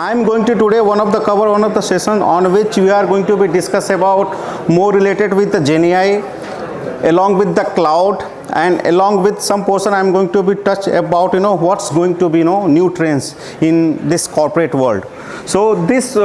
I'm going to today cover one of the sessions on which we are going to be discuss about more related with the GenAI along with the cloud, and along with some portion I'm going to be touch about what's going to be new trends in this corporate world. So this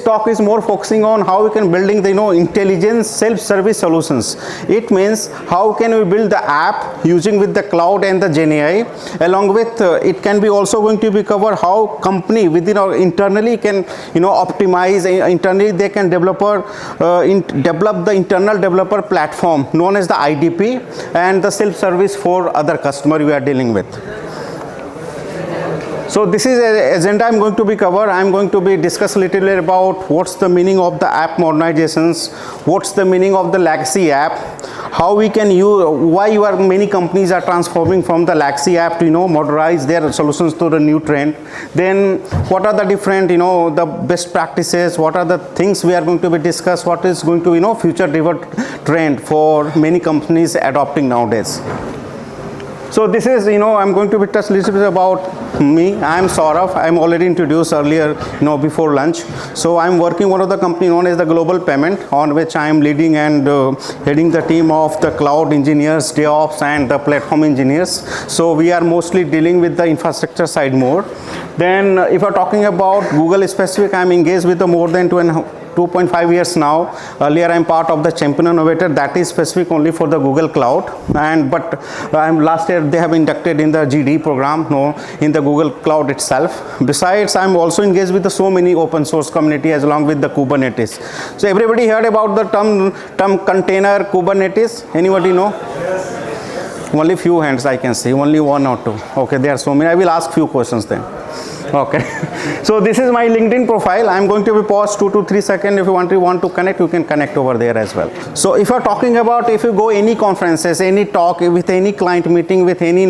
talk is more focusing on how we can building the intelligent self-service solutions. It means how can we build the app using with the cloud and the GenAI. Along with it can be also going to be cover how company within or internally can optimize internally. They can develop the internal developer platform known as the IDP and the self-service for other customer we are dealing with. So this is an agenda I'm going to be cover. I'm going to be discuss a little bit about what's the meaning of the app modernizations, what's the meaning of the legacy app, how we can use, why many companies are transforming from the legacy app to modernize their solutions to the new trend. Then what are the different the best practices, what are the things we are going to be discuss, what is going to future driven trend for many companies adopting nowadays. So this is, I'm going to be touch a little bit about me. I'm Saurabh. I'm already introduced earlier, before lunch. So I'm working one of the company known as the Global Payment, on which I am leading and heading the team of the cloud engineers, DevOps, and the platform engineers. So we are mostly dealing with the infrastructure side more. Then if I'm talking about Google specific, I'm engaged with the more than 2.5 years now. Earlier I'm part of the champion innovator that is specific only for the Google Cloud, but last year they have inducted in the GD program in the Google Cloud itself. Besides, I'm also engaged with so many open source community as along with the Kubernetes. So everybody heard about the term container Kubernetes? Anybody know? Yes. Only few hands I can see, only one or two. Okay, there are so many. I will ask few questions then. Okay, so this is my LinkedIn profile. I'm going to be pause 2 to 3 seconds. If you want to connect, you can connect over there as well. So if you're talking about, if you go any conferences, any talk with any client meeting, with any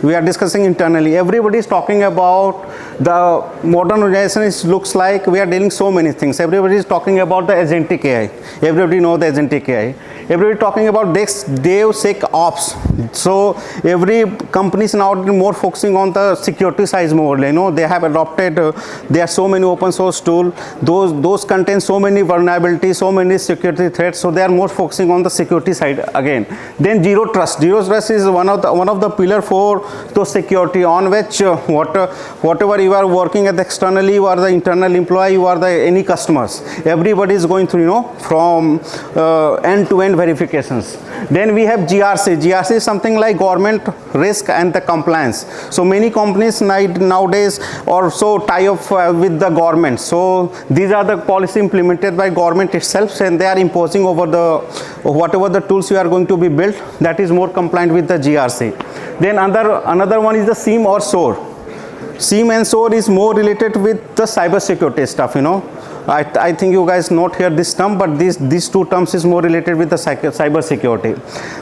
we are discussing internally, everybody is talking about the modernization. It looks like we are dealing so many things. Everybody is talking about the agentic AI. Everybody know the agentic AI. Everybody talking about DevSecOps. So every company is now more focusing on the security side more. They have adopted. There are so many open source tools. Those contain so many vulnerabilities, so many security threats. So they are more focusing on the security side again. Then zero trust. Zero trust is one of the pillar for the security on which whatever you are working at externally, you are the internal employee, you are the any customers. Everybody is going through from end-to-end verifications. Then we have GRC. GRC is something like government risk and the compliance. So many companies nowadays also tie up with the government. So these are the policy implemented by government itself, and they are imposing over the whatever the tools you are going to be built that is more compliant with the GRC. Then another one is the SIEM or SOAR. SIEM and SOAR is more related with the cyber security stuff. I think you guys not hear this term, but these two terms is more related with the cyber security.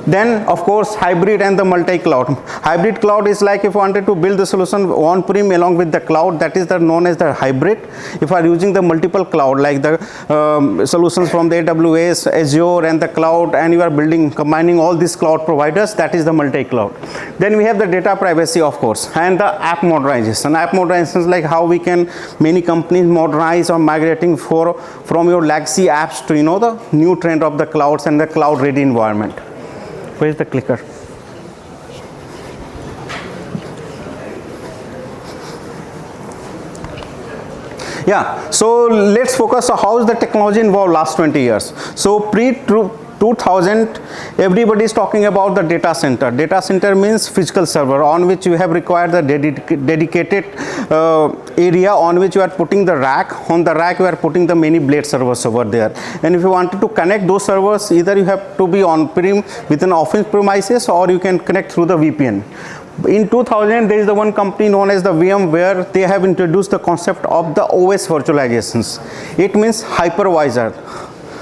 Then of course hybrid and the multi-cloud. Hybrid cloud is like if you wanted to build the solution on-prem along with the cloud, that is known as the hybrid. If you are using the multiple cloud like the solutions from the AWS, Azure and the cloud, and you are combining all these cloud providers, that is the multi-cloud. Then we have the data privacy, of course, and the app modernization. App modernization is like how we can many companies modernize or migrating from your legacy apps to the new trend of the clouds and the cloud ready environment. Where is the clicker? Yeah, so let's focus on how is the technology involved last 20 years. So pre-2000, everybody is talking about the data center. Data center means physical server on which you have required the dedicated area on which you are putting the rack. On the rack you are putting the many blade servers over there. And if you wanted to connect those servers, either you have to be on-prem within office premises, or you can connect through the VPN. In 2000, there is the one company known as the VMware. They have introduced the concept of the OS virtualizations. It means hypervisor.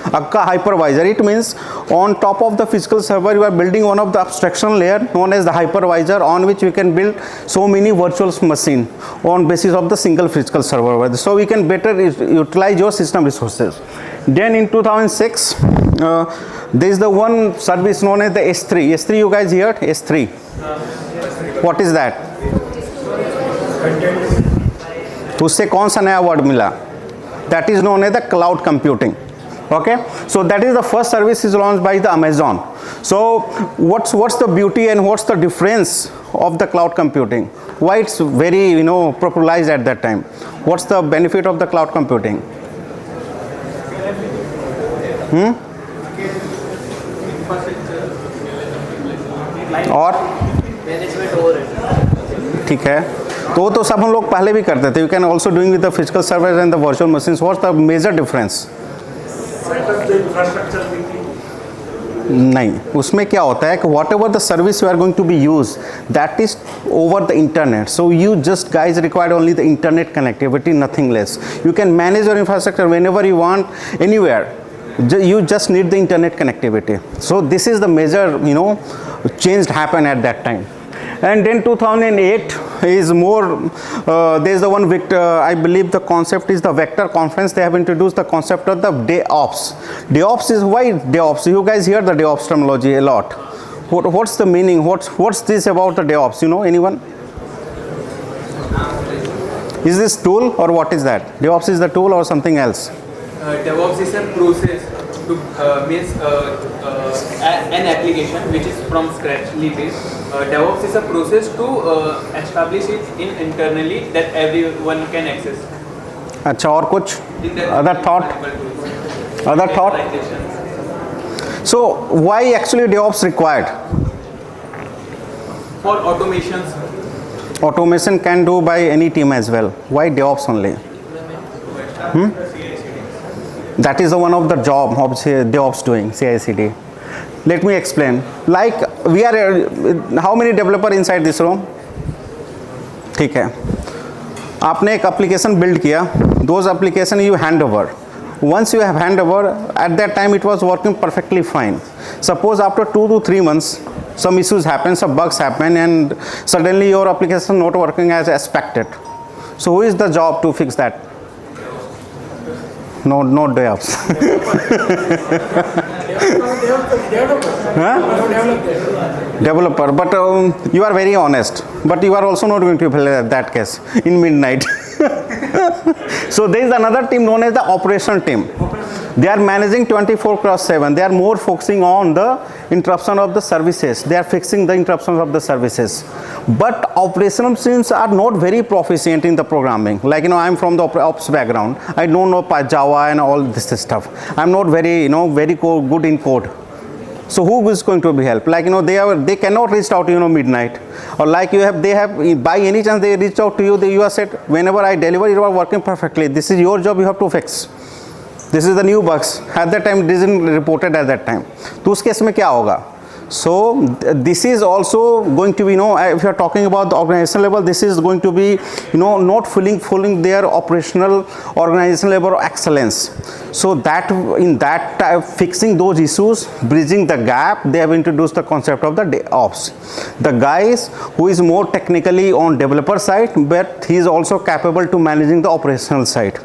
Hypervisor. It means on top of the physical server, you are building one of the abstraction layer known as the hypervisor, on which we can build so many virtual machine on basis of the single physical server. So we can better utilize your system resources. Then in 2006, there is the one service known as the S3. S3, you guys heard? S3. What is that? उससे कौन सा नया word मिला? That is known as the cloud computing. Okay, so that is the first service is launched by the Amazon. So what's the beauty and what's the difference of the cloud computing? Why it's very popularized at that time? What's the benefit of the cloud computing? और ठीक है, तो सब हम लोग पहले भी करते थे. You can also doing with the physical servers and the virtual machines. What's the major difference? नहीं, उसमें क्या होता है कि whatever the service you are going to be use that is over the internet. So you just guys required only the internet connectivity, nothing less. You can manage your infrastructure whenever you want, anywhere. You just need the internet connectivity. So this is the major change happened at that time. And then 2008 is more, there is the one I believe the concept is the Vector conference. They have introduced the concept of the DevOps. DevOps is, why DevOps? You guys hear the DevOps terminology a lot. What's the meaning? What's this about the DevOps? Anyone? Is this tool or what is that? DevOps is the tool or something else? DevOps is a process to means an application which is from scratch based. DevOps is a process to establish it internally that everyone can access. अच्छा, और कुछ? Other thought? Other thought? So why actually DevOps required? For automations. Automation can do by any team as well. Why DevOps only? That is one of the job of DevOps doing, CI/CD. Let me explain. Like we are, how many developer inside this room? ठीक है, आपने एक application build किया. Those application you hand over. Once you have hand over, at that time it was working perfectly fine. Suppose after 2 to 3 months, some issues happen, some bugs happen, and suddenly your application not working as expected. So who is the job to fix that? No DevOps. Developer. But you are very honest. But you are also not going to play that case in midnight. So there is another team known as the operational team. They are managing 24/7. They are more focusing on the interruption of the services. They are fixing the interruptions of the services. But operational teams are not very proficient in the programming. Like I'm from the ops background. I don't know Java and all this stuff. I'm not very very good in code. So who is going to be help? Like they cannot reach out midnight, or like they have by any chance they reach out to you. You are said whenever I deliver, you are working perfectly. This is your job. You have to fix. This is the new bugs. At that time, it isn't reported at that time. तो उस case में क्या होगा? So this is also going to be if you are talking about the organizational level, this is going to be not fulfilling their operational organizational level excellence. So that in that fixing those issues, bridging the gap, they have introduced the concept of the DevOps. The guys who is more technically on developer side, but he is also capable to managing the operational side.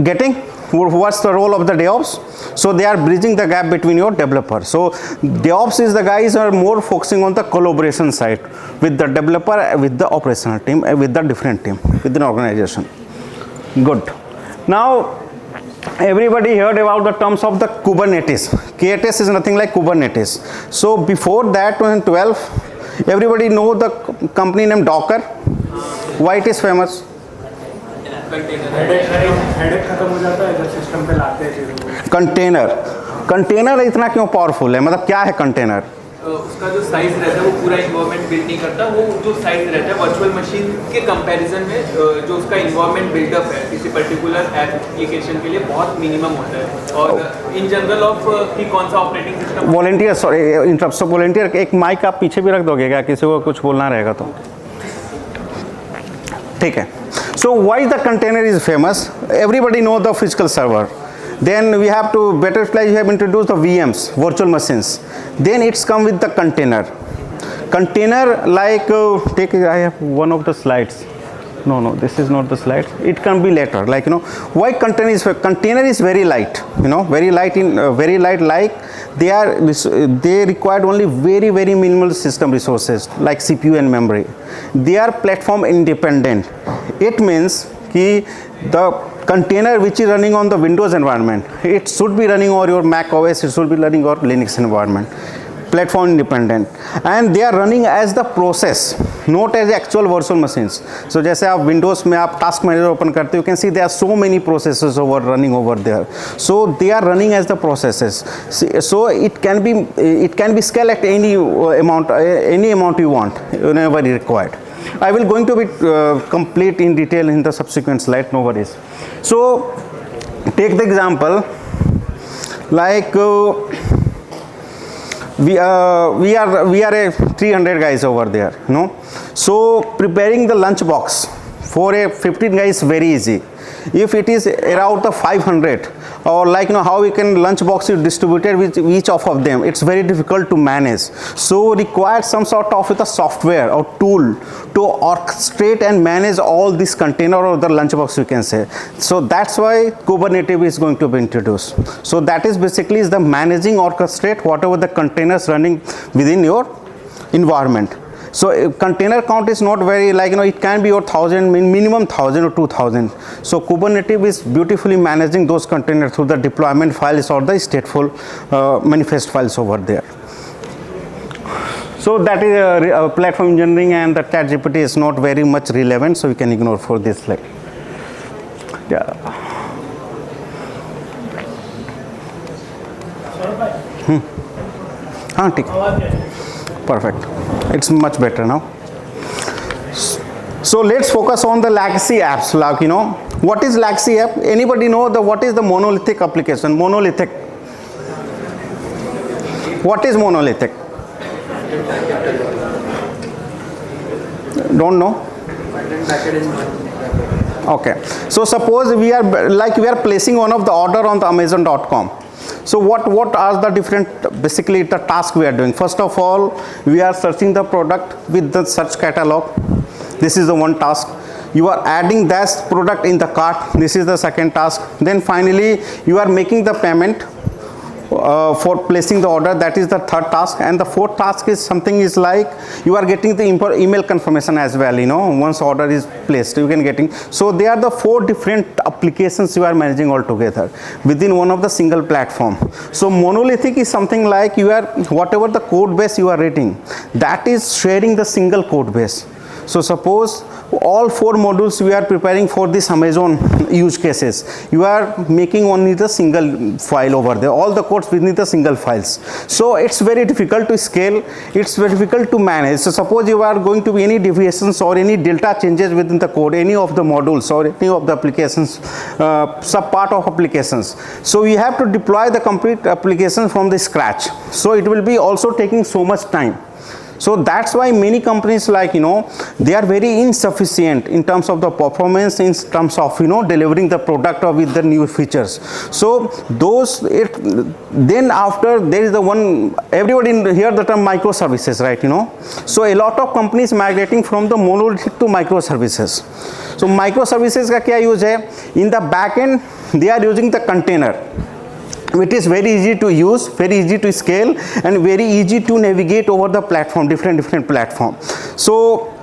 Getting? What's the role of the DevOps? So they are bridging the gap between your developer. So DevOps is the guys who are more focusing on the collaboration side with the developer, with the operational team, with the different team within organization. Good. Now everybody heard about the terms of the Kubernetes. Kubernetes is nothing like Kubernetes. So before that, 2012, everybody know the company named Docker. Why it is famous? Container इतना क्यों powerful है? मतलब क्या है container? उसका जो size रहता है वो पूरा इन्वायरमेंट बिल्ड नहीं करता. वो जो साइज रहता है वर्चुअल मशीन के कंपैरिजन में जो उसका इन्वायरमेंट बिल्डअप है किसी पर्टिकुलर एप्लीकेशन के लिए बहुत मिनिमम होता है. और इन जनरल ऑफ कि कौन सा operating system. Volunteer, sorry interrupt. Volunteer एक माइक आप पीछे भी रख दोगे क्या? किसी को कुछ बोलना रहेगा तो ठीक है. So why the container is famous? Everybody know the physical server. Then we have to better play. You have introduced the VMs, virtual machines. Then it's come with the container. Container like take. I have one of the slides. No, this is not the slide. It can be later. Like, why container is very light. Very light very light. Like they required only very minimal system resources like CPU and memory. They are platform independent. It means कि the container which is running on the Windows environment, it should be running on your Mac OS, it should be running on Linux environment. Platform independent, and they are running as the process, not as actual virtual machines. So जैसे आप Windows में आप task manager open करते हो, you can see there are so many processes running over there. So they are running as the processes. So it can be scaled at any amount you want, whenever required. I will going to be complete in detail in the subsequent slide. No worries. So take the example like. We are a 300 guys over there, so preparing the lunch box for a 15 guys very easy. If it is around the 500, or like how we can lunch box is distributed with each of them, it's very difficult to manage. So require some sort of the software or tool to orchestrate and manage all this container or the lunch box, you can say. So that's why Kubernetes is going to be introduced. So that is basically the managing orchestrate whatever the containers running within your environment. So container count is not very, like it can be your 1000, minimum 1000 or 2000. So Kubernetes is beautifully managing those containers through the deployment files or the stateful manifest files over there. So that is platform engineering, and the ChatGPT is not very much relevant, so we can ignore for this slide. Yeah. Perfect. It's much better now. So let's focus on the legacy apps. Like, what is legacy app? Anybody know what is the monolithic application? Monolithic. What is monolithic? Don't know? Okay. So suppose we are placing one of the order on the Amazon.com. So what are the different, basically the task we are doing? First of all, we are searching the product with the search catalog. This is the one task. You are adding that product in the cart. This is the second task. Then finally, you are making the payment for placing the order. That is the third task. And the fourth task is something is like you are getting the email confirmation as well. Once order is placed, you can getting. So they are the 4 different applications you are managing all together within one of the single platform. So monolithic is something like you are, whatever the code base you are writing, that is sharing the single code base. So suppose all 4 modules we are preparing for this Amazon use cases, you are making only the single file over there, all the codes within the single files. So it's very difficult to scale, it's very difficult to manage. So suppose you are going to be any deviations or any delta changes within the code, any of the modules or any of the applications, sub part of applications. So we have to deploy the complete application from the scratch. So it will be also taking so much time. So that's why many companies, like they are very insufficient in terms of the performance, in terms of delivering the product or with the new features. So then after there is the one, everybody hear the term microservices, right? So a lot of companies migrating from the monolithic to microservices. So microservices का क्या use है? In the back end they are using the container, which is very easy to use, very easy to scale, and very easy to navigate over the platform, different platform. So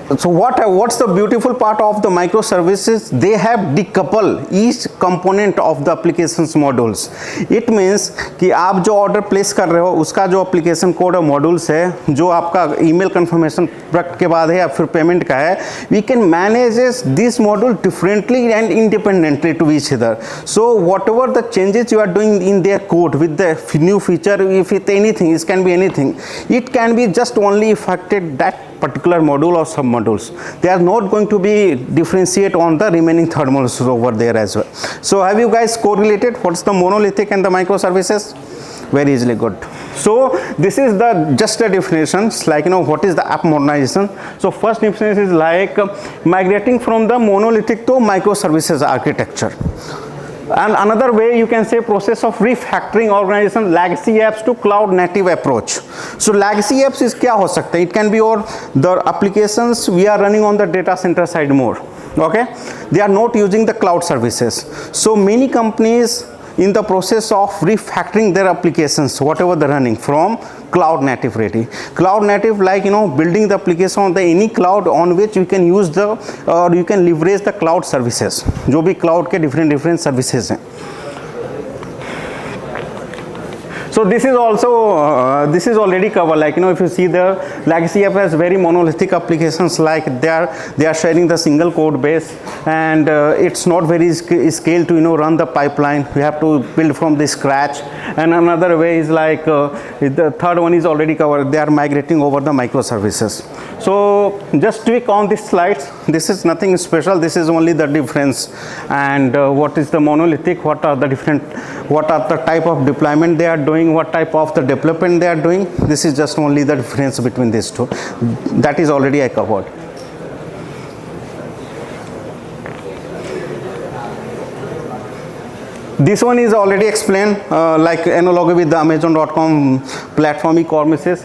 what's the beautiful part of the microservices? They have decouple each component of the applications modules. It means कि आप जो order place कर रहे हो उसका जो application code और modules है, जो आपका email confirmation product के बाद है या फिर payment का है, we can manage this module differently and independently to each other. So whatever the changes you are doing in their code with the new feature, if it anything, it can be anything, it can be just only affected that particular module or sub modules. They are not going to be differentiate on the remaining third modules over there as well. So have you guys correlated what's the monolithic and the microservices? Very easily, good. So this is the just a definitions, like what is the app modernization. So first definition is like migrating from the monolithic to microservices architecture. And another way you can say process of refactoring organization legacy apps to cloud native approach. So legacy apps is क्या हो सकते हैं? It can be or the applications we are running on the data center side more. Okay, they are not using the cloud services. So many companies in the process of refactoring their applications, whatever they're running, from cloud native ready. Cloud native, like building the application on the any cloud on which you can use the or you can leverage the cloud services. जो भी cloud के different services हैं. So this is also this is already covered, like if you see the legacy app has very monolithic applications, like they are sharing the single code base, and it's not very scale to run the pipeline. We have to build from the scratch. And another way is like the third one is already covered, they are migrating over the microservices. So just tweak on these slides. This is nothing special, this is only the difference. And what is the monolithic, what are the type of deployment they are doing, what type of the development they are doing. This is just only the difference between these two. That is already I covered. This one is already explained, like analogy with the Amazon.com platform e-commerces.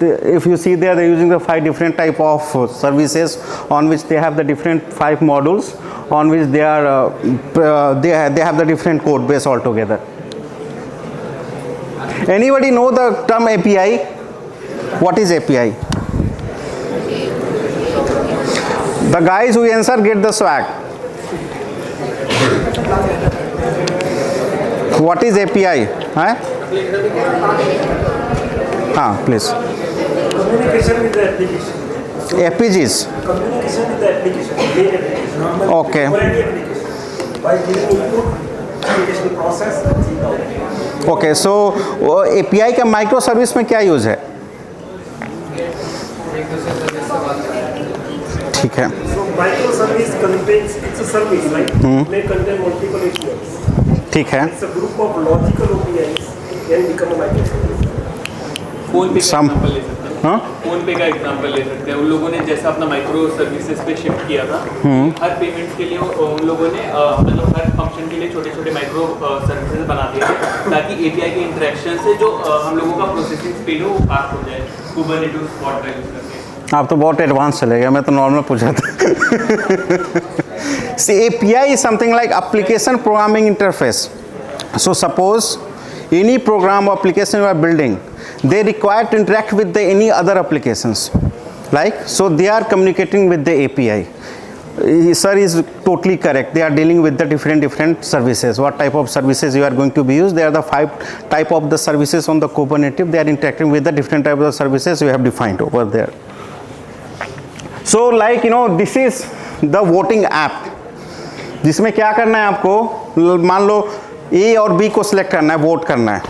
If you see there, they're using the 5 different type of services on which they have the different 5 modules on which they are they have the different code base altogether. Anybody know the term API? What is API? The guys who answer get the swag. What is API? Huh? Please. Communication with the application. APGs. Communication with the application. Normal Okay. quality application. By giving input, application process. Okay, so API का micro service में क्या use है? ठीक है. So micro service contains, it's a service, right? May contain multiple APIs. ठीक है. It's a group of logical APIs can become a micro service. Phone पे का Some- एग्जांपल ले सकते हैं. हाँ? फोन पे का एग्जांपल ले सकते हैं. उन लोगों ने जैसा अपना माइक्रो सर्विसेज पे शिफ्ट किया था, हर पेमेंट के लिए उन लोगों ने मतलब हर फंक्शन के लिए छोटे छोटे माइक्रो सर्विसेज बना दिए थे, ताकि एपीआई के इंटरेक्शन से जो हम लोगों का प्रोसेसिंग स्पीड है वो फास्ट हो जाए, कुबरनेटिस स्पॉट यूज करके. आप तो बहुत एडवांस चले गए, मैं तो नॉर्मल पूछा था. See, API is something like application programming interface. So suppose any program or application you are building, they require to interact with the any other applications, like so they are communicating with the API. Sir is totally correct. They are dealing with the different services. What type of services you are going to be used? There are the 5 type of the services on the Kubernetes. They are interacting with the different type of the services you have defined over there. So like this is the voting app, जिसमें क्या करना है आपको, मान लो A और B को select करना है, vote करना है.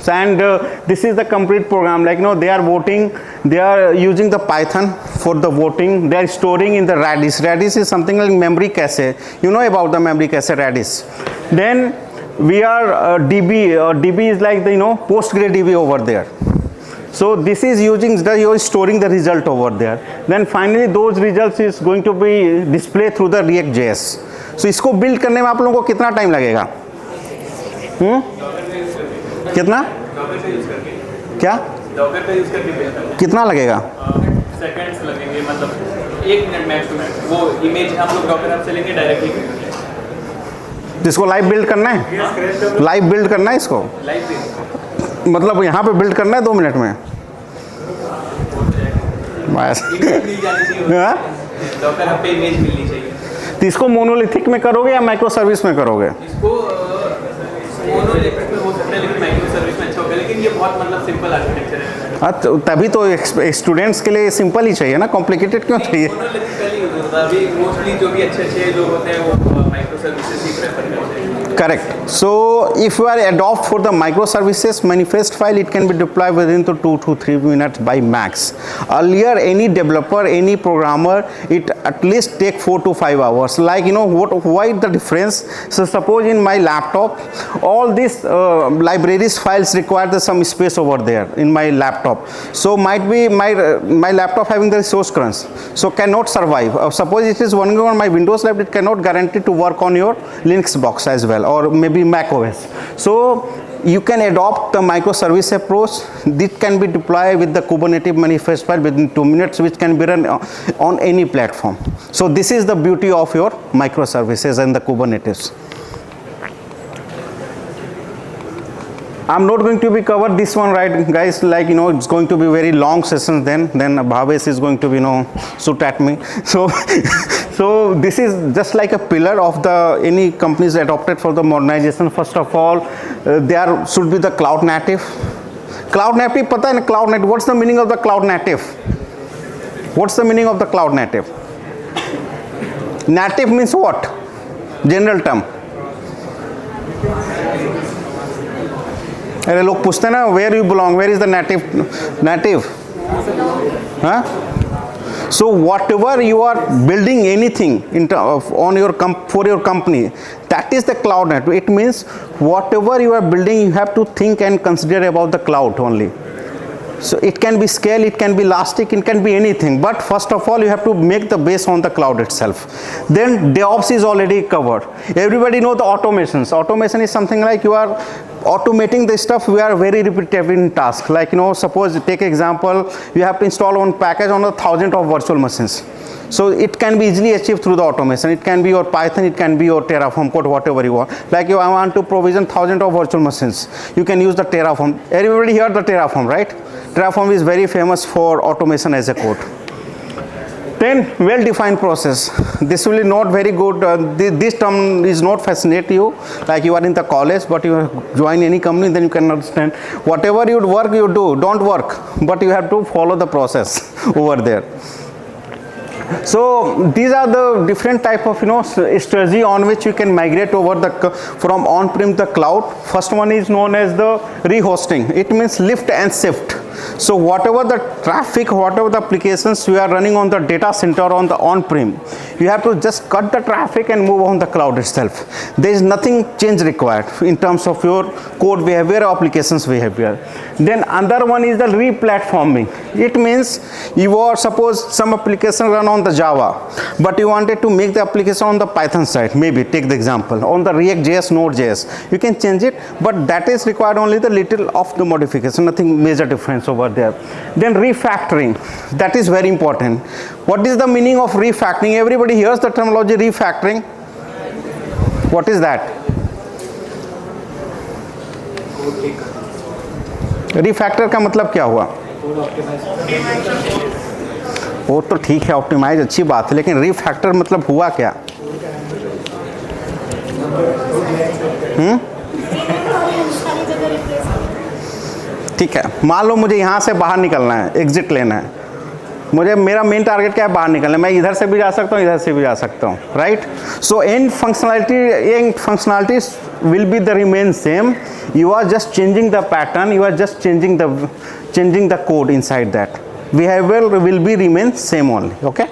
And this is the complete program, like they are voting, they are using the Python for the voting, they are storing in the Redis. Redis is something like memory cache. You know about the memory cache, Redis. Then we are DB, DB is like the PostgreDB over there. So this is using you are storing the result over there. Then finally those results is going to be displayed through the React.js. So इसको build करने में आप लोगों को कितना time लगेगा? कितना? क्या? डॉकर पे यूज करके बिल्ड करना है. कितना लगेगा? सेकंड्स लगेंगे, मतलब 1 मिनट मैक्स टू मैक्स. वो इमेज हम लोग डॉकर ऐप से लेंगे डायरेक्टली. इसको लाइव बिल्ड करना है? लाइव बिल्ड करना है इसको? लाइव बिल्ड मतलब यहाँ पे बिल्ड करना है 2 मिनट में? बस. मिल जानी चाहिए. डॉकर ऐप पे इमेज मिलनी चाहिए. तो इसको मोनोलिथिक में करोगे या माइक्रो सर्विस में करोगे? इसको मोनोलिथिक में हो सकता है, लेकिन माइक्रो सर्विस में अच्छा होगा. लेकिन ये बहुत मतलब सिंपल आर्किटेक्चर है. तभी तो स्टूडेंट्स के लिए सिंपल ही चाहिए ना, कॉम्प्लिकेटेड क्यों चाहिए? मोनोलिथिक यूज होता है. अभी मोस्टली जो भी अच्छे लोग होते हैं वो माइक्रो सर्विसेज ही प्रेफर करते हैं. Correct. So if you are adopt for the microservices manifest file, it can be deployed within 2 to 3 minutes by max. Earlier, any developer, any programmer, it at least take 4 to 5 hours. Like why the difference? So suppose in my laptop, all these libraries files require some space over there in my laptop. So might be my laptop having the resource crunch, so cannot survive. Suppose it is running on my Windows lab, it cannot guarantee to work on your Linux box as well. or maybe Mac OS. So you can adopt the microservice approach. This can be deployed with the Kubernetes manifest file within 2 minutes, which can be run on any platform. So this is the beauty of your microservices and the Kubernetes. I'm not going to be covered this one, right, guys? Like, you know, it's going to be very long sessions. Then Bhavesh is going to be, you know, shoot at me. So, so this is just like a pillar of the any companies adopted for the modernization. First of all, there should be the cloud native. Cloud native, pata hai na cloud native. What's the meaning of the cloud native? What's the meaning of the cloud native? Native means what? General term. अरे लोग पूछते हैं ना, where you belong, where is the native huh? So whatever you are building anything on your for your company, that is the cloud network. It means whatever you are building, you have to think and consider about the cloud only. So it can be scale, it can be elastic, it can be anything, but first of all you have to make the base on the cloud itself. Then DevOps is already covered. Everybody know the automations. Automation is something like you are automating the stuff. We are very repetitive in tasks. Like, you know, suppose take example, you have to install one package on 1,000 of virtual machines. So it can be easily achieved through the automation. It can be your Python, it can be your Terraform code, whatever you want. Like I want to provision 1,000 of virtual machines. You can use the Terraform. Everybody heard the Terraform, right? Terraform is very famous for automation as a code. Then well-defined process. This will be not very good. This term is not fascinate you. Like you are in the college, but you join any company, then you can understand. Whatever you work, you do. Don't work, but you have to follow the process over there. So these are the different type of, you know, strategy on which you can migrate over the from on-prem to the cloud. First one is known as the rehosting. It means lift and shift. So whatever the traffic, whatever the applications you are running on the data center on the on-prem, you have to just cut the traffic and move on the cloud itself. There is nothing change required in terms of your code behavior or applications behavior. Then another one is the re-platforming. It means you are, suppose some application run on the Java, but you wanted to make the application on the Python side. Maybe take the example on the React.js, Node.js. You can change it, but that is required only the little of the modification, nothing major difference over there. Then refactoring, that is very important. What is the meaning of refactoring? Everybody hears the terminology refactoring. What is that? Refactor का मतलब क्या हुआ? वो तो ठीक है, optimise अच्छी बात है, लेकिन रिफैक्टर मतलब हुआ क्या? ठीक है, मान लो मुझे यहाँ से बाहर निकलना है, एग्जिट लेना है, मुझे मेरा मेन टारगेट क्या है? बाहर निकलना है। मैं इधर से भी जा सकता हूँ, इधर से भी जा सकता हूँ, right? So and functionalities will be the remain same. You are just changing the pattern, you are just changing the code inside that. Behavior will be remain same only, okay?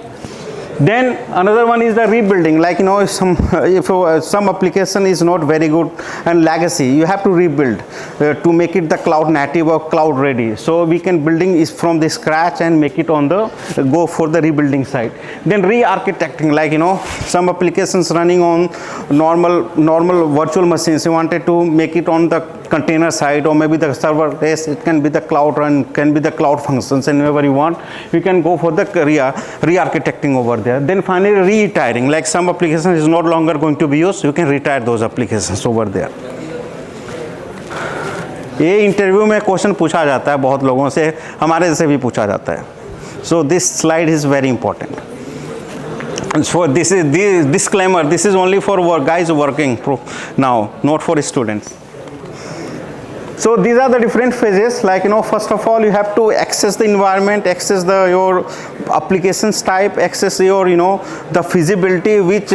Then another one is the rebuilding. Like, you know, if some application is not very good and legacy, you have to rebuild to make it the cloud native or cloud ready. So we can building is from the scratch and make it on the go for the rebuilding side. Then re-architecting, like, you know, some applications running on normal virtual machines, you wanted to make it on the container side or maybe the server base. It can be the cloud run, can be the cloud functions, and whenever you want, you can go for the re-architecting over there. Then finally retiring, like some application is no longer going to be used, you can retire those applications over there. ये interview में question पूछा जाता है बहुत लोगों से, हमारे से भी पूछा जाता है. So this slide is very important. So this is the disclaimer, this is only for guys working now, not for students. So these are the different phases. Like, you know, first of all you have to access the environment, access your applications type, access your, you know, the feasibility which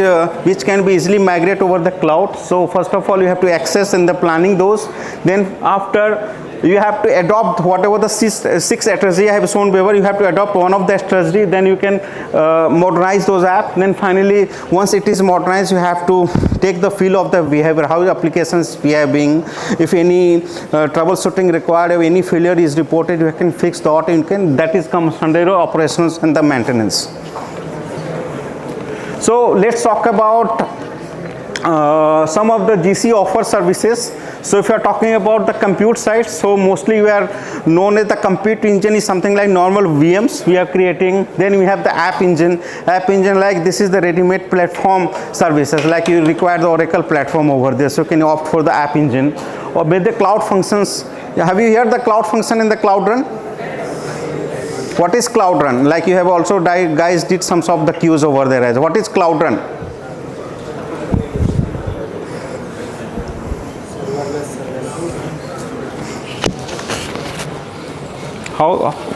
can be easily migrate over the cloud. So first of all you have to access and the planning those. Then after you have to adopt whatever the six strategy I have shown before, you have to adopt one of the strategy, then you can modernize those apps. Then finally once it is modernized, you have to take the feel of the behavior, how the applications behaving. If any troubleshooting required, if any failure is reported, you can fix that, that is comes under operations and the maintenance. So let's talk about some of the GC offer services. So if you are talking about the compute side, so mostly we are known as the compute engine is something like normal VMs we are creating. Then we have the app engine. App engine, like this is the ready-made platform services, like you require the Oracle platform over there, so you can opt for the app engine. Or with the cloud functions, have you heard the cloud function in the Cloud Run? What is Cloud Run? Like you have also guys did some of the queues over there as what is Cloud Run?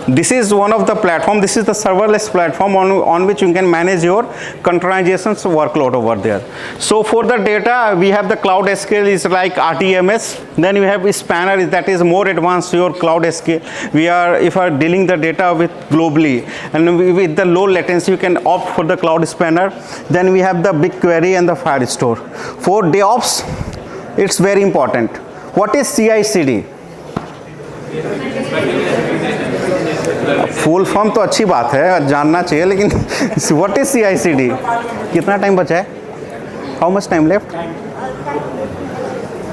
This is one of the platform. This is the serverless platform on which you can manage your containerizations workload over there. So for the data, we have the Cloud SQL is like RTMS. Then you have Spanner, that is more advanced your Cloud SQL. If you are dealing the data with globally and with the low latency, you can opt for the Cloud Spanner. Then we have the BigQuery and the Firestore. For DevOps, it's very important. What is CI/CD? Full form तो अच्छी बात है, जानना चाहिए, लेकिन what is CI/CD? कितना time बचा है? How much time left?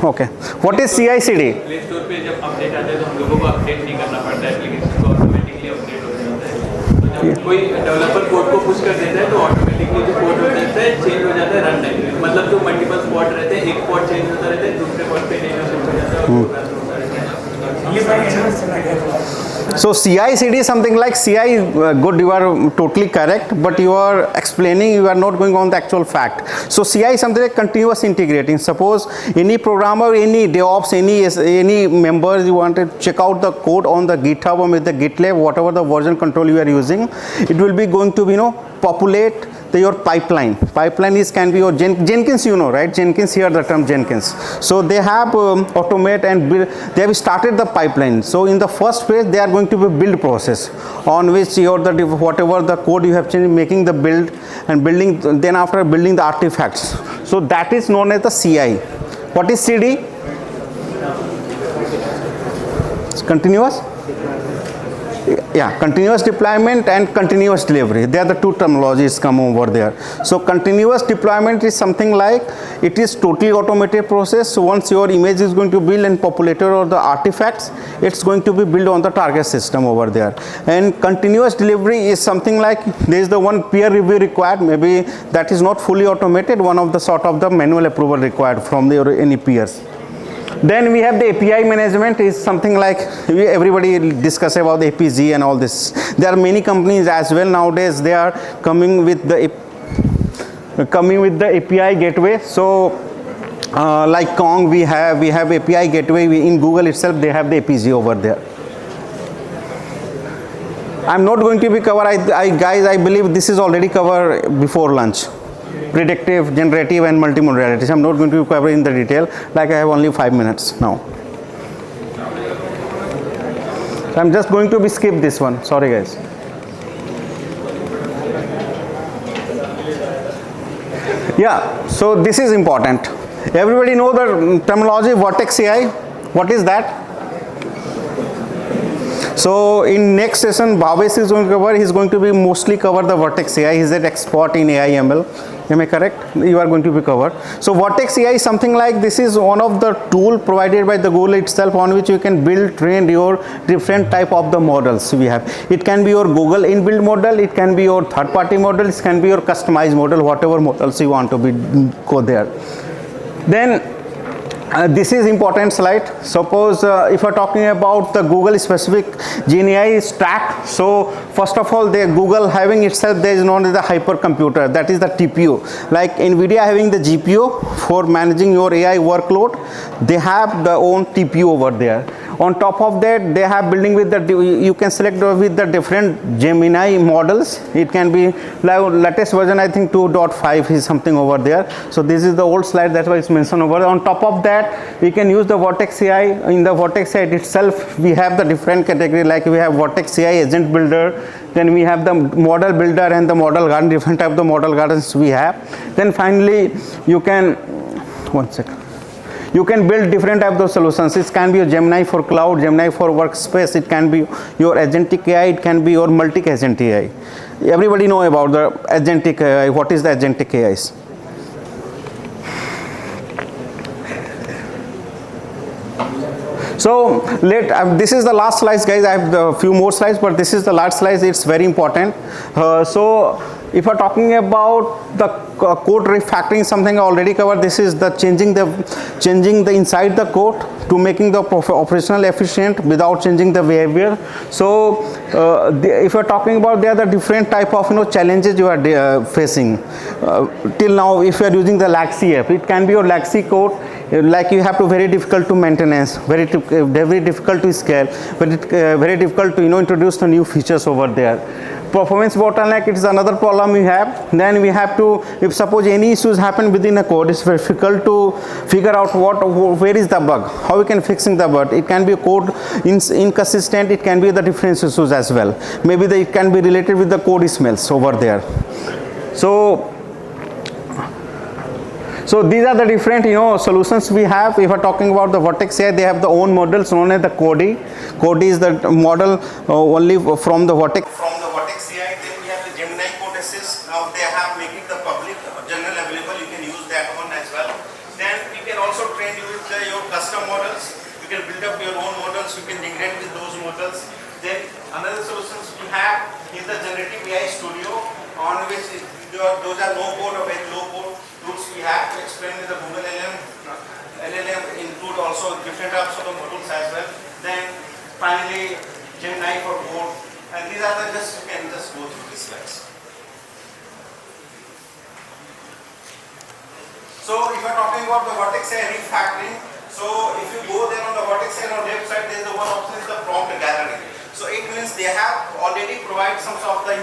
Okay, what is CI/CD? Play store पे जब अपडेट आता है तो हम लोगों को अपडेट नहीं करना पड़ता है, एप्लीकेशन को ऑटोमेटिकली अपडेट हो जाता है। तो जब कोई डेवलपर कोड को पुश कर देता है तो ऑटोमेटिकली जो कोड हो जाता है चेंज हो जाता है रन टाइम में। मतलब जो मल्टीपल स्पॉट रहते हैं, एक स्पॉट चेंज होता रहता है, दूसरे स्पॉट पे नहीं हो जाता है और रन होता रहता है। So CI/CD is something like CI, good, you are totally correct, but you are explaining, you are not going on the actual fact. So CI is something like continuous integrating. Suppose any programmer, any DevOps, any members, you want to check out the code on the GitHub or with the GitLab, whatever the version control you are using, it will be going to be, populate your pipeline. Pipeline can be your Jenkins, right? Jenkins, here the term Jenkins. So they have automate and build, they have started the pipeline. So in the first phase, they are going to be build process on which whatever the code you have changed, making the build and building, then after building the artifacts. So that is known as the CI. What is CD? It's continuous. Yeah, continuous deployment and continuous delivery. They are the two terminologies come over there. So continuous deployment is something like it is totally automated process. So once your image is going to build and populated or the artifacts, it's going to be built on the target system over there. And continuous delivery is something like there is the one peer review required. Maybe that is not fully automated. One of the sort of the manual approval required from any peers. Then we have the API management is something like everybody discuss about the APG and all this. There are many companies as well nowadays. They are coming with the API gateway. So like Kong, we have API gateway. In Google itself, they have the APG over there. I'm not going to be covered. Guys, I believe this is already covered before lunch. Predictive, generative and multimodalities. I'm not going to cover in the detail, like I have only 5 minutes now. So I'm just going to be skip this one. Sorry guys. Yeah, so this is important. Everybody know the terminology Vertex AI. What is that? So in next session, Bhavesh is going to cover. He's going to be mostly cover the Vertex AI. He's an expert in AI ML. Am I correct? You are going to be covered. So Vertex AI is something like this is one of the tool provided by the Google itself on which you can build, train your different type of the models we have. It can be your Google inbuilt model. It can be your third-party model. It can be your customized model. Whatever models you want to be go there. Then this is important slide. Suppose if you are talking about the Google specific GenAI stack. So first of all, Google having itself, there is known as the hypercomputer, that is the TPU. Like NVIDIA having the GPU for managing your AI workload, they have their own TPU over there. On top of that, they have building with the, you can select with the different Gemini models. It can be latest version, I think 2.5 is something over there. So this is the old slide, that's why it's mentioned over there. On top of that, we can use the Vertex AI. In the Vertex AI itself, we have the different category, like we have Vertex AI agent builder, then we have the model builder and the model garden, different type of the model gardens we have. Then finally, you can, one second. You can build different types of solutions. It can be your Gemini for cloud, Gemini for workspace. It can be your agentic AI. It can be your multi-agent AI. Everybody know about the agentic AI. What is the agentic AIs? So this is the last slide, guys. I have a few more slides, but this is the last slide. It's very important. So if we're talking about the code refactoring, something I already covered. This is the changing the inside the code to making the operational efficient without changing the behavior. So if you're talking about, there are the different type of challenges you are facing till now. If you are using the legacy app, it can be your legacy code, like you have to very difficult to maintenance, very difficult to scale, very difficult to introduce the new features over there. Performance bottleneck, it is another problem we have. Then we have to, if suppose any issues happen within a code, it's very difficult to figure out where is the bug, how we can fixing the bug. It can be code inconsistent, it can be the different issues as well. Maybe it can be related with the code smells over there. So these are the different solutions we have. If we're talking about the Vertex AI, they have their own models known as the Cody. Cody is the model only from the Vertex. From the Vertex AI, then we have the Gemini Code Assist. Now they have making the public general available. You can use that one as well. Then you can also train you with your custom models. You can build up your own models. You can integrate with those models. Then another solutions we have is the Generative AI Studio, on which those are no code or very low code tools we have to explain with the Google LLM include also different types of the models as well. Then finally Gemini for code, and these are the you can just go through these slides. So if you are talking about the Vertex AI refactoring, so if you go there on the Vertex AI website, there is the one option is the prompt gathering. So it means they have already provided some sort of the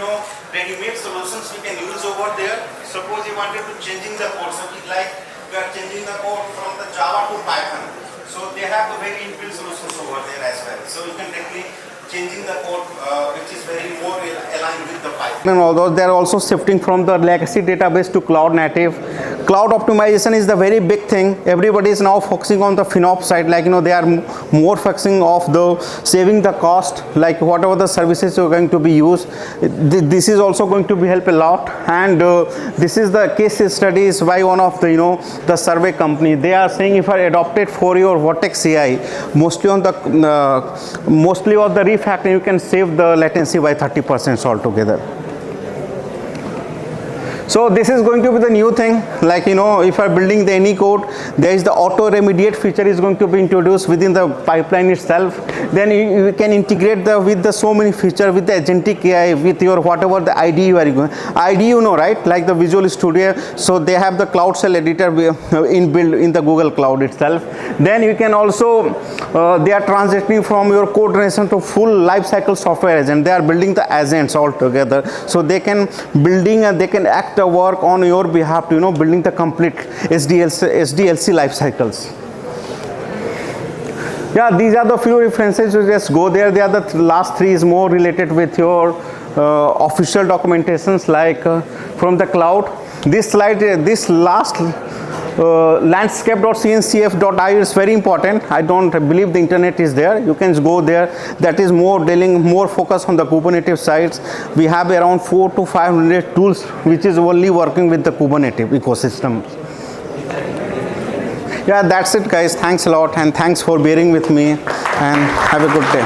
ready-made solutions we can use over there. Suppose you wanted to changing the code, so it's like you are changing the code from the Java to Python. So they have the very inbuilt solutions over there as well. So you can directly changing the code, which is very more aligned with the Python. And although they are also shifting from the legacy database to cloud native. Cloud optimization is the very big thing. Everybody is now focusing on the FinOps side, like they are more focusing of the saving the cost, like whatever the services are going to be used. This is also going to be help a lot. And this is the case studies by one of the the survey company. They are saying if I adopted for your Vertex AI, mostly on the refactoring, you can save the latency by 30% altogether. So this is going to be the new thing, like if you are building the any code, there is the auto remediate feature is going to be introduced within the pipeline itself. Then you can integrate with the so many features with the agentic AI, with your whatever the ID you are going. ID right, like the Visual Studio. So they have the Cloud Shell editor inbuilt in the Google Cloud itself. Then you can also they are transitioning from your code generation to full lifecycle software agent. They are building the agents all together, so they can they can act the work on your behalf to building the complete SDLC life cycles. Yeah, these are the few references. You just go there. They are the last three is more related with your official documentations, like from the cloud. This slide, this last landscape.cncf.io is very important. I don't believe the internet is there. You can go there. That is more focus on the Kubernetes sites. We have around 400 to 500 tools which is only working with the Kubernetes ecosystem. Yeah, that's it, guys. Thanks a lot, and thanks for bearing with me, and have a good day.